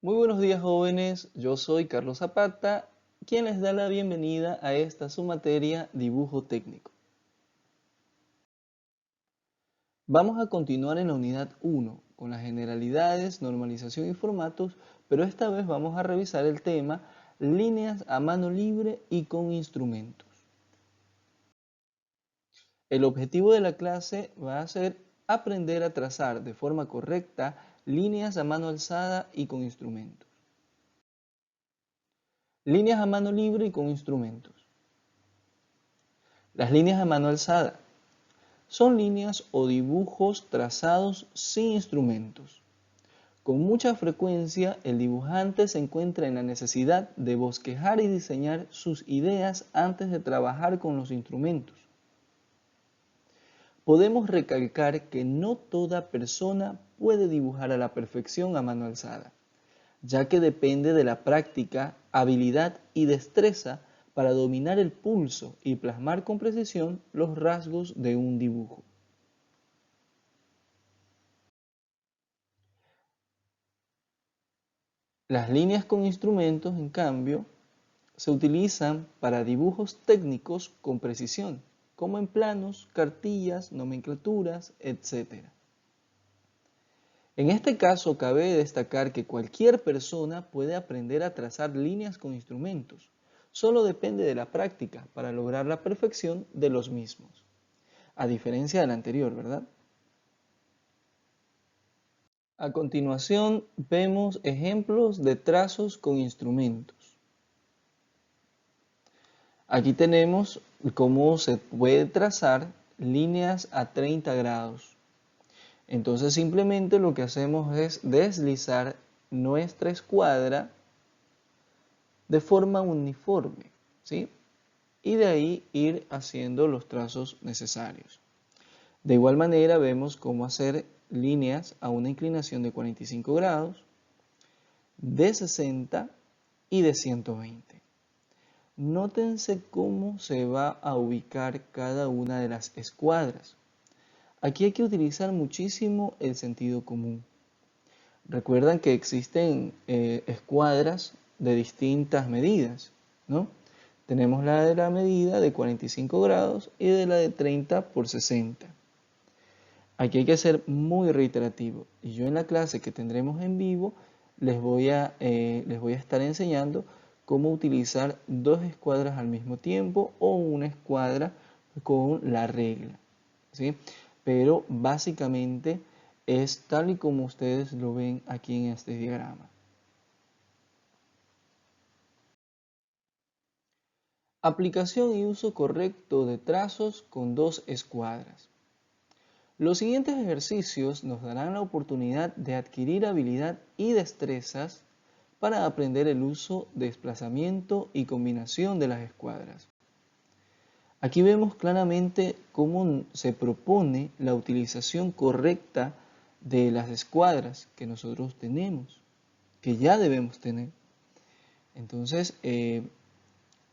Muy buenos días jóvenes, yo soy Carlos Zapata, quien les da la bienvenida a esta su materia Dibujo Técnico. Vamos a continuar en la unidad 1 con las generalidades, normalización y formatos, pero esta vez vamos a revisar el tema líneas a mano libre y con instrumentos. El objetivo de la clase va a ser aprender a trazar de forma correcta líneas a mano alzada y con instrumentos. Líneas a mano libre y con instrumentos. Las líneas a mano alzada son líneas o dibujos trazados sin instrumentos. Con mucha frecuencia, el dibujante se encuentra en la necesidad de bosquejar y diseñar sus ideas antes de trabajar con los instrumentos. Podemos recalcar que no toda persona puede dibujar a la perfección a mano alzada, ya que depende de la práctica, habilidad y destreza para dominar el pulso y plasmar con precisión los rasgos de un dibujo. Las líneas con instrumentos, en cambio, se utilizan para dibujos técnicos con precisión, como en planos, cartillas, nomenclaturas, etc. En este caso, cabe destacar que cualquier persona puede aprender a trazar líneas con instrumentos. Solo depende de la práctica para lograr la perfección de los mismos. A diferencia del anterior, ¿verdad? A continuación, vemos ejemplos de trazos con instrumentos. Aquí tenemos cómo se puede trazar líneas a 30 grados. Entonces simplemente lo que hacemos es deslizar nuestra escuadra de forma uniforme, ¿sí? Y de ahí ir haciendo los trazos necesarios. De igual manera vemos cómo hacer líneas a una inclinación de 45 grados, de 60 y de 120. Nótense cómo se va a ubicar cada una de las escuadras. Aquí hay que utilizar muchísimo el sentido común. Recuerdan que existen escuadras de distintas medidas, ¿no? Tenemos la de la medida de 45 grados y de la de 30 por 60. Aquí hay que ser muy reiterativo. Y yo en la clase que tendremos en vivo les voy a estar enseñando cómo utilizar dos escuadras al mismo tiempo o una escuadra con la regla, ¿sí? Pero básicamente es tal y como ustedes lo ven aquí en este diagrama. Aplicación y uso correcto de trazos con dos escuadras. Los siguientes ejercicios nos darán la oportunidad de adquirir habilidad y destrezas para aprender el uso, desplazamiento y combinación de las escuadras. Aquí vemos claramente cómo se propone la utilización correcta de las escuadras que nosotros tenemos, que ya debemos tener. Entonces,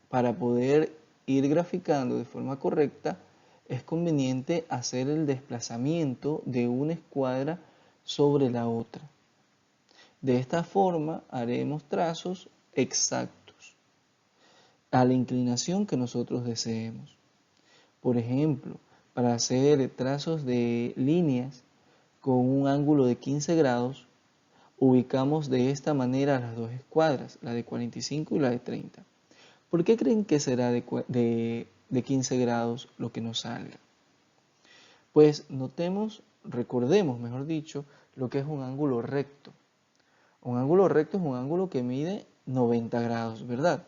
para poder ir graficando de forma correcta, es conveniente hacer el desplazamiento de una escuadra sobre la otra. De esta forma haremos trazos exactos a la inclinación que nosotros deseemos. Por ejemplo, para hacer trazos de líneas con un ángulo de 15 grados, ubicamos de esta manera las dos escuadras, la de 45 y la de 30. ¿Por qué creen que será de 15 grados lo que nos salga? Pues recordemos, mejor dicho, lo que es un ángulo recto. Un ángulo recto es un ángulo que mide 90 grados, ¿verdad?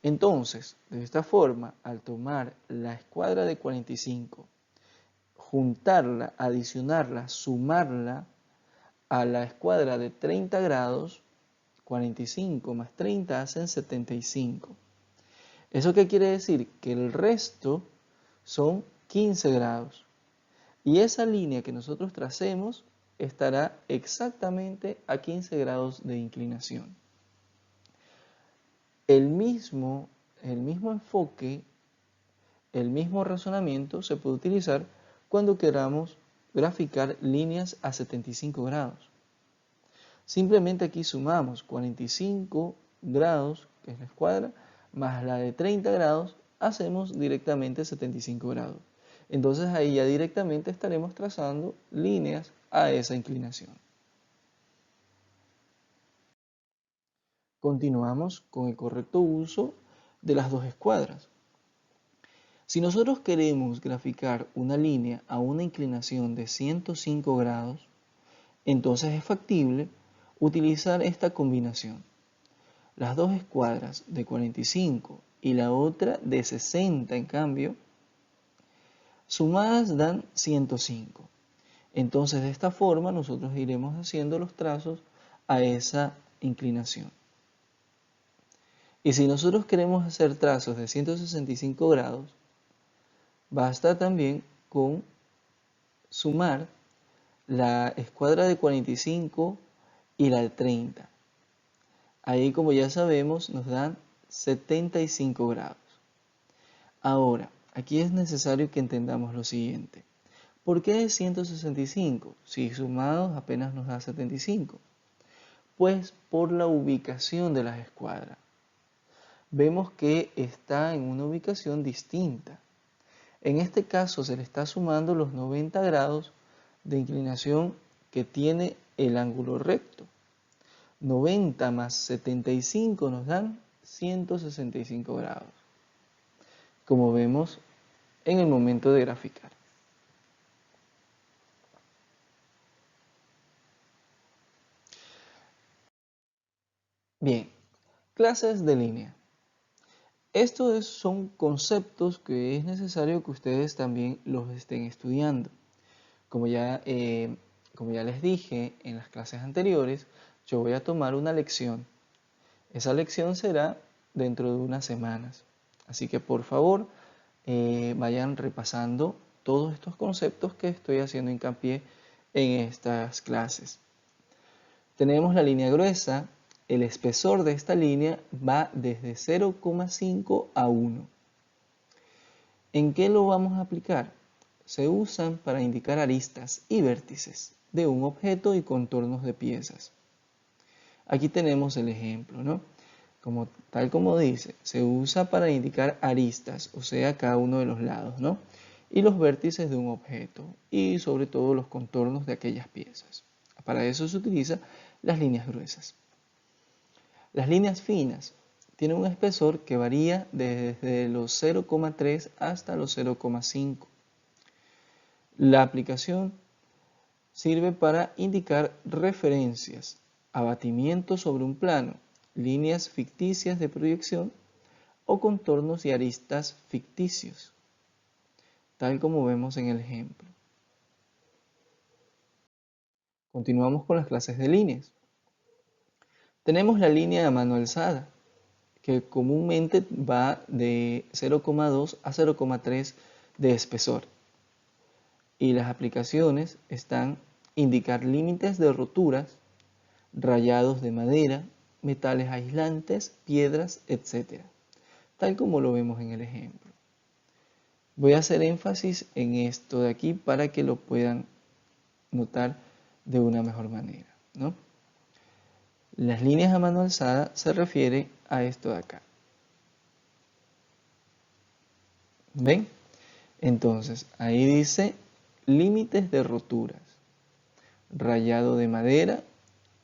Entonces, de esta forma, al tomar la escuadra de 45, juntarla, adicionarla, sumarla a la escuadra de 30 grados, 45 más 30 hacen 75. ¿Eso qué quiere decir? Que el resto son 15 grados. Y esa línea que nosotros tracemos estará exactamente a 15 grados de inclinación. El mismo enfoque, el mismo razonamiento se puede utilizar cuando queramos graficar líneas a 75 grados. Simplemente aquí sumamos 45 grados, que es la escuadra, más la de 30 grados, hacemos directamente 75 grados. Entonces ahí ya directamente estaremos trazando líneas a esa inclinación. Continuamos con el correcto uso de las dos escuadras. Si nosotros queremos graficar una línea a una inclinación de 105 grados, entonces es factible utilizar esta combinación. Las dos escuadras de 45 y la otra de 60, en cambio, sumadas dan 105. Entonces, de esta forma, nosotros iremos haciendo los trazos a esa inclinación. Y si nosotros queremos hacer trazos de 165 grados, basta también con sumar la escuadra de 45 y la de 30. Ahí, como ya sabemos, nos dan 75 grados. Ahora, aquí es necesario que entendamos lo siguiente. ¿Por qué 165? Si sumados apenas nos da 75. Pues por la ubicación de las escuadras. Vemos que está en una ubicación distinta. En este caso se le está sumando los 90 grados de inclinación que tiene el ángulo recto. 90 más 75 nos dan 165 grados, como vemos en el momento de graficar. Bien, clases de línea. Estos son conceptos que es necesario que ustedes también los estén estudiando. Como ya les dije en las clases anteriores, yo voy a tomar una lección. Esa lección será dentro de unas semanas. Así que por favor, vayan repasando todos estos conceptos que estoy haciendo hincapié en estas clases. Tenemos la línea gruesa. El espesor de esta línea va desde 0,5 a 1. ¿En qué lo vamos a aplicar? Se usan para indicar aristas y vértices de un objeto y contornos de piezas. Aquí tenemos el ejemplo, ¿no? Tal como dice, se usa para indicar aristas, o sea, cada uno de los lados, ¿no? Y los vértices de un objeto y sobre todo los contornos de aquellas piezas. Para eso se utilizan las líneas gruesas. Las líneas finas tienen un espesor que varía desde los 0,3 hasta los 0,5. La aplicación sirve para indicar referencias, abatimiento sobre un plano, líneas ficticias de proyección o contornos y aristas ficticios, tal como vemos en el ejemplo. Continuamos con las clases de líneas. Tenemos la línea a mano alzada, que comúnmente va de 0,2 a 0,3 de espesor. Y las aplicaciones están indicar límites de roturas, rayados de madera, metales aislantes, piedras, etc. Tal como lo vemos en el ejemplo. Voy a hacer énfasis en esto de aquí para que lo puedan notar de una mejor manera, ¿no? Las líneas a mano alzada se refiere a esto de acá. ¿Ven? Entonces, ahí dice límites de roturas, rayado de madera,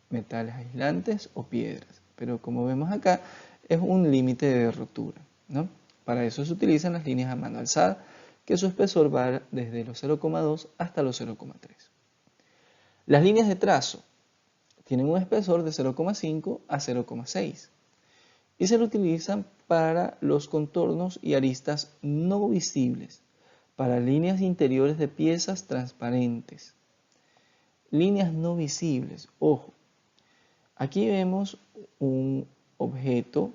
metales aislantes o piedras. Pero como vemos acá, es un límite de rotura, ¿no? Para eso se utilizan las líneas a mano alzada, que su espesor va desde los 0,2 hasta los 0,3. Las líneas de trazo tienen un espesor de 0,5 a 0,6 y se lo utilizan para los contornos y aristas no visibles, para líneas interiores de piezas transparentes. Líneas no visibles, ojo, aquí vemos un objeto.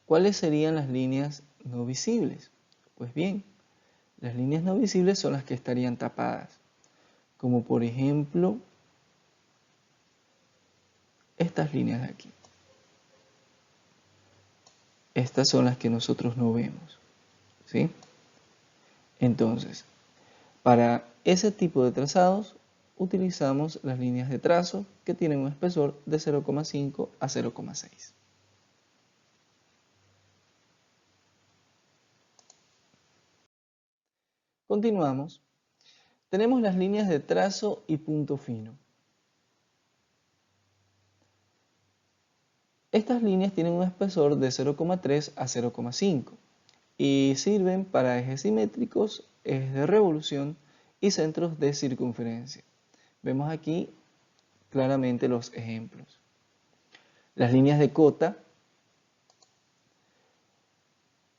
¿Cuáles serían las líneas no visibles? Pues bien, las líneas no visibles son las que estarían tapadas, como por ejemplo estas líneas de aquí. Estas son las que nosotros no vemos, ¿sí? Entonces, para ese tipo de trazados utilizamos las líneas de trazo que tienen un espesor de 0,5 a 0,6. Continuamos. Tenemos las líneas de trazo y punto fino. Estas líneas tienen un espesor de 0,3 a 0,5 y sirven para ejes simétricos, ejes de revolución y centros de circunferencia. Vemos aquí claramente los ejemplos. Las líneas de cota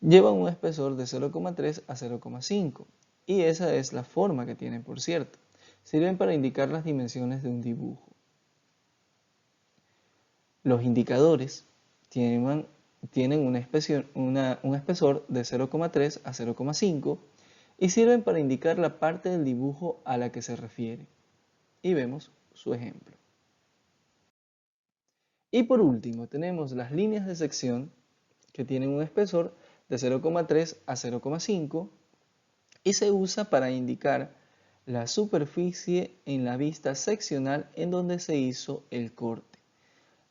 llevan un espesor de 0,3 a 0,5 y esa es la forma que tienen, por cierto. Sirven para indicar las dimensiones de un dibujo. Los indicadores tienen un espesor de 0,3 a 0,5 y sirven para indicar la parte del dibujo a la que se refiere. Y vemos su ejemplo. Y por último tenemos las líneas de sección que tienen un espesor de 0,3 a 0,5 y se usa para indicar la superficie en la vista seccional en donde se hizo el corte.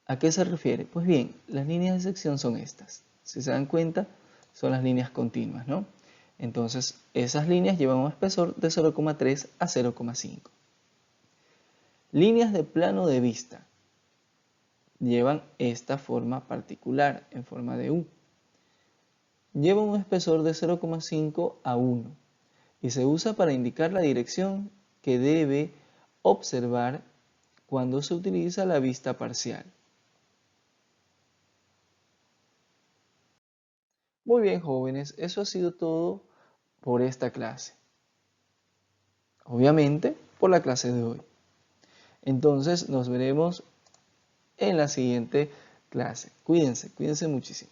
¿A qué se refiere? Pues bien, las líneas de sección son estas. Si se dan cuenta, son las líneas continuas, ¿no? Entonces, esas líneas llevan un espesor de 0,3 a 0,5. Líneas de plano de vista llevan esta forma particular, en forma de U. Llevan un espesor de 0,5 a 1 y se usa para indicar la dirección que debe observar cuando se utiliza la vista parcial. Muy bien, jóvenes, eso ha sido todo por esta clase. Obviamente, por la clase de hoy. Entonces, nos veremos en la siguiente clase. Cuídense muchísimo.